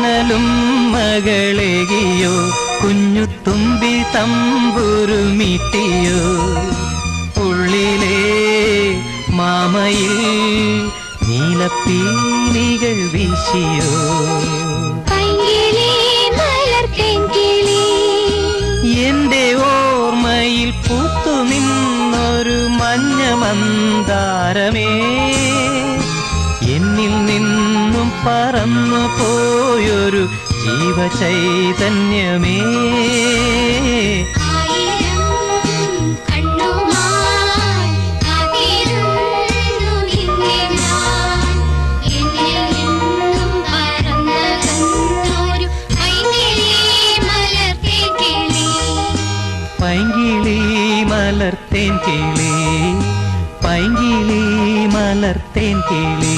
തണലും മകളേകിയോ കുഞ്ഞുതുമ്പി തമ്പുരുമീട്ടിയോ ഉള്ളിലെ മാമയിൽ നീലപ്പീലികൾ വീശിയോ എന്റെ ഓർമ്മയിൽ പൂത്തു നിന്നൊരു മഞ്ഞ മന്ദാരമേ എന്നിൽ നിന്നും പറന്നു പോയൊരു ജീവചൈതന്യമേ പൈങ്കിളി മലർത്തേൻ കിളി പൈങ്കിളി മലർത്തേൻ കിളി